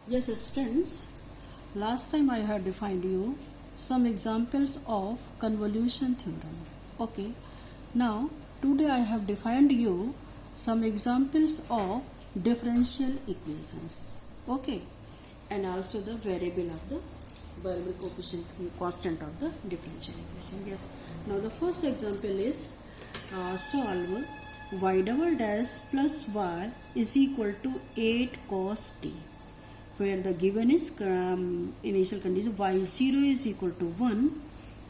Yes, students, last time I had defined you some examples of convolution theorem. Okay, now today I have defined you some examples of differential equations. Okay, and also the variable coefficient constant of the differential equation. Yes, now the first example is solve y double dash plus y is equal to 8 cos t, where the given is initial condition y0 is equal to 1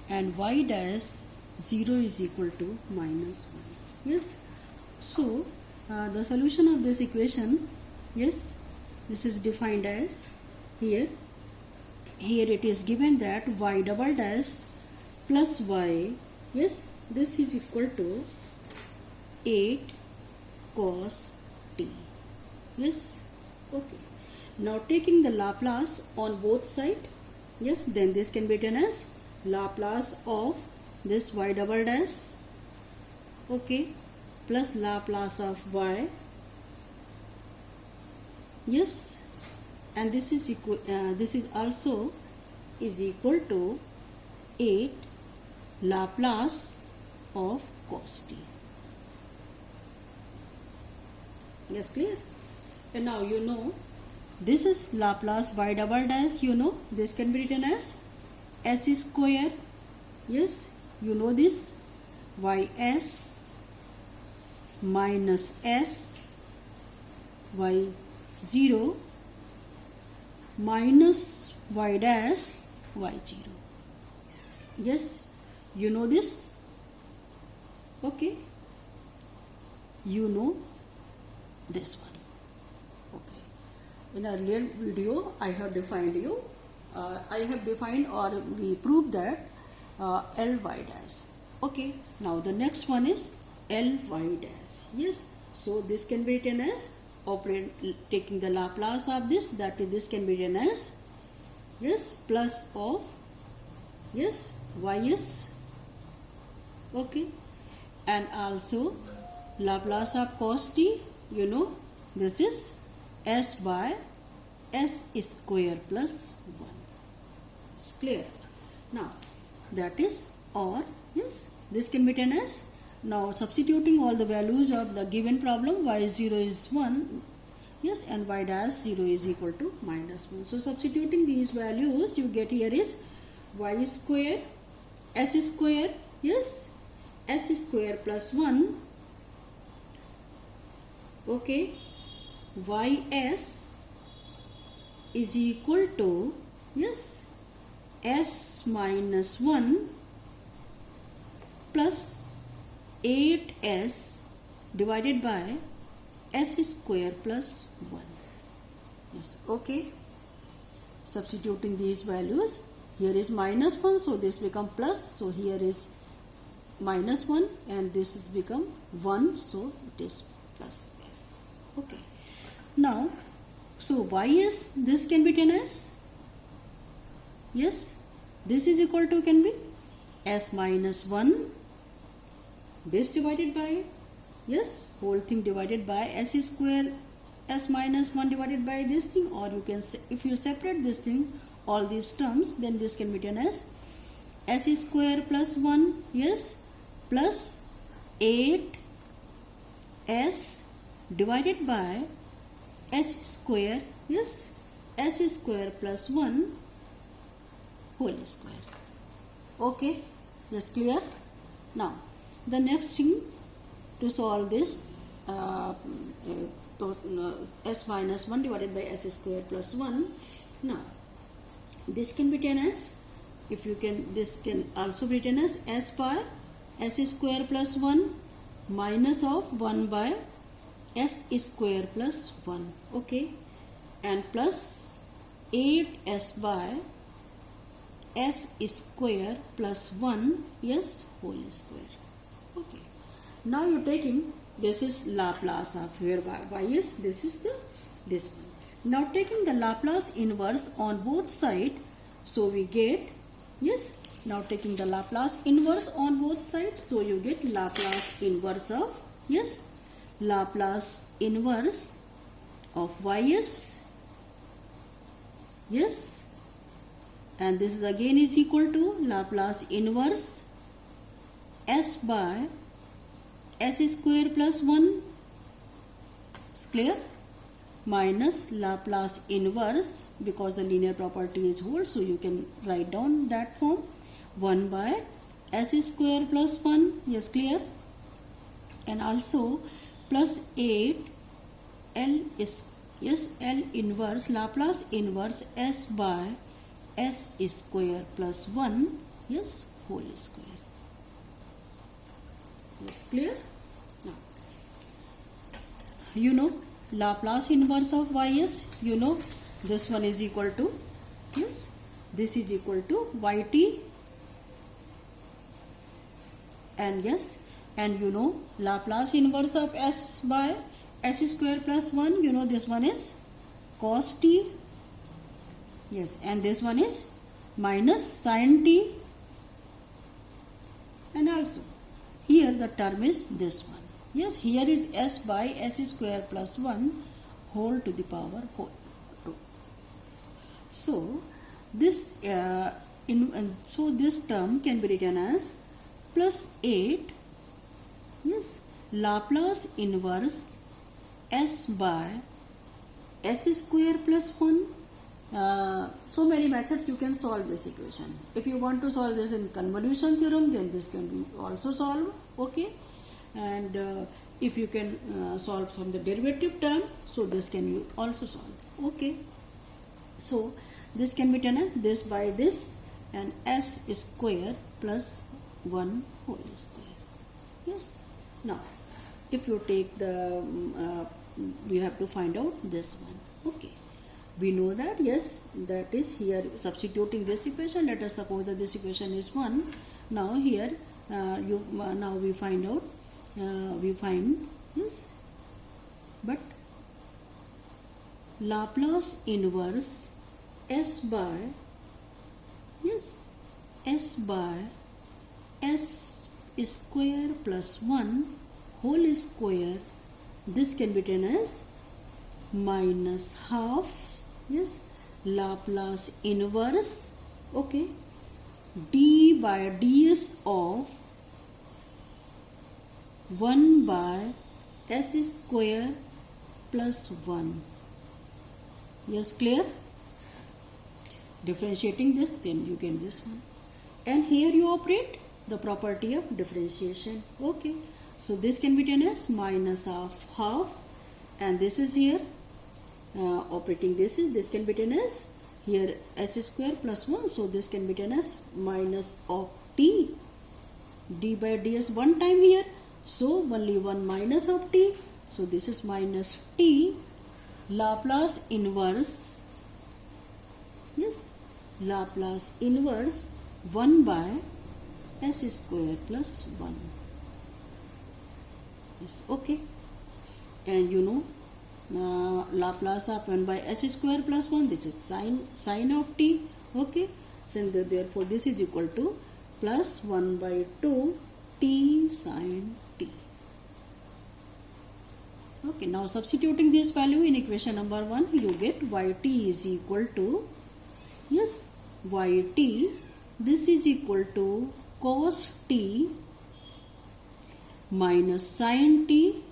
and y dash 0 is equal to minus 1. Yes, so the solution of this equation, yes, this is defined as here it is given that y double dash plus y, yes, this is equal to 8 cos t. Yes, okay. Now taking the Laplace on both sides, yes, then this can be written as Laplace of this y double dash, okay, plus Laplace of y, yes, and this is equal. This is also is equal to 8 Laplace of cos t. Yes, clear? And now you know this is Laplace y double dash. You know this can be written as s square. Yes, you know this ys minus s y0 minus y dash y0. Yes, you know this. Okay, you know this one. Okay, in a earlier video I have defined or we proved that Ly dash. Okay, now the next one is Ly dash. Yes, so this can be written as taking the Laplace of this, that is, this can be written as, yes, plus of, yes, ys, okay, and also Laplace of cos t, you know, this is s by s square plus 1. It's clear. Now that is, or yes, this can be written as, now substituting all the values of the given problem, y0 is 1, yes, and y dash 0 is equal to minus 1. So substituting these values, you get here is y square, s square, yes, s square plus 1, okay, ys is equal to, yes, s minus 1 plus 8s divided by s square plus 1. Yes, okay. Substituting these values, here is minus 1, so this become plus, so here is minus 1 and this is become 1, so it is plus s. Okay. Now, so ys, this can be written as, yes, this is equal to, can be s minus 1, this divided by, yes, whole thing divided by s square, s minus 1 divided by this thing, or you can say, if you separate this thing, all these terms, then this can be written as s square plus 1, yes, plus 8 s divided by s square, yes, s square plus 1 whole square. Okay, yes, clear? Now the next thing to solve this s minus 1 divided by s square plus 1. Now this can be written as, if you can, this can also be written as s by s square plus 1 minus of 1 by s square plus 1, okay, and plus 8s by s square plus 1, yes, whole square. Okay, now you're taking, this is Laplace of where y is, this is this one. Now taking the Laplace inverse on both sides, so we get, yes, now taking the Laplace inverse on both sides, so you get Laplace inverse of, yes, Laplace inverse of ys Yes, and this is again is equal to Laplace inverse s by s square plus 1. It's clear? Minus Laplace inverse, because the linear property is whole, so you can write down that form, 1 by s square plus 1. Yes, clear? And also plus 8 L is, yes, L inverse Laplace inverse s by s square plus 1, yes, whole square. Yes, clear? Now, you know Laplace inverse of ys, you know this one is equal to, yes, this is equal to yt, and yes, and you know Laplace inverse of s by s square plus 1, you know this one is cos t, yes, and this one is minus sin t, and also here the term is this one. Yes, here is s by s square plus 1 whole to the power whole 2. So this so this term can be written as plus 8, yes, Laplace inverse s by s square plus 1. So many methods you can solve this equation. If you want to solve this in convolution theorem, then this can be also solved, okay. And if you can solve from the derivative term, so this can you also solve, okay. So this can be done as this by this, and s square plus 1 whole square. Yes. Now if you take the we have to find out this one, okay. We know that, yes, that is here substituting this equation. Let us suppose that this equation is 1. Now here now we find out, yes, but Laplace inverse s by, yes, s by s square plus 1 whole square, this can be written as minus half, yes, Laplace inverse, okay, d by ds of 1 by s square plus 1. Yes, clear? Differentiating this, then you get this one, and here you operate the property of differentiation, okay. So this can be written as minus of half, and this is here operating this can be written as here s square plus 1, so this can be written as minus of t, d by ds one time here, so only one minus of t, so this is minus t, Laplace inverse, yes, Laplace inverse 1 by s square plus 1. Yes, okay. And you know Laplace of 1 by s square plus 1, this is sine of t, okay. So therefore this is equal to plus 1 by 2 t sine t. Okay, now substituting this value in equation number 1, you get yt is equal to, yes, yt, this is equal to cos t minus sin t,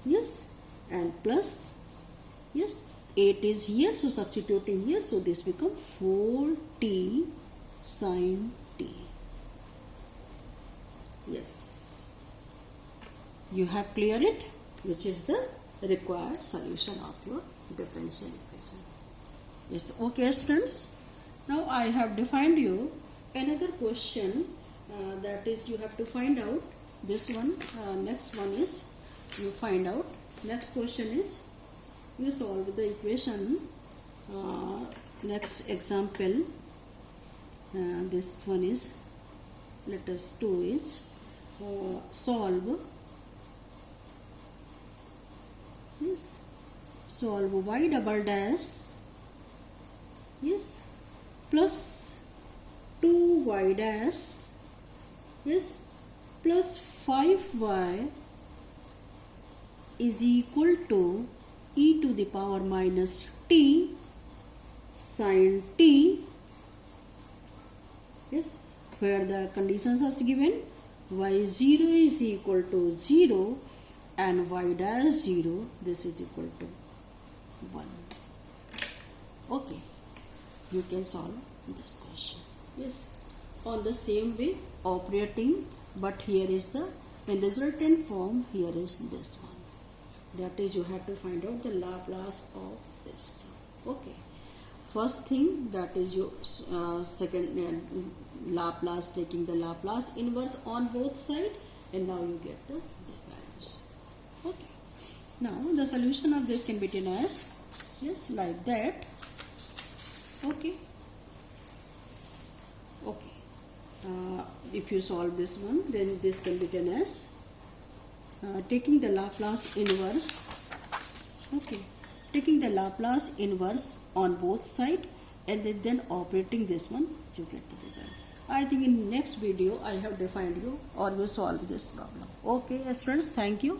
yes, and plus, yes, 8 is here, so substituting here, so this becomes 4t sin t. Yes, you have cleared it, which is the required solution of your differential equation. Yes, okay students, now I have defined you another question, that is you have to find out this one. Next one is you find out, next question is you solve the equation, next example, this one is, let us do is solve, yes, solve y double dash, yes, plus 2y dash, yes, plus 5y is equal to e to the power minus t sine t, yes, where the conditions are given y0 is equal to 0 and y dash 0, this is equal to 1. Okay, you can solve this question. Yes, on the same way operating, but here is the in resultant form, here is this one. That is, you have to find out the Laplace of this term. Okay, first thing, that is your second Laplace, taking the Laplace inverse on both sides, and now you get the values. Okay, now the solution of this can be written as, yes, like that. Okay, if you solve this one, then this can be written as taking the Laplace inverse, okay, taking the Laplace inverse on both sides and then operating this one, you get the result. I think in next video I have defined you or you solve this problem. Okay, yes friends, thank you.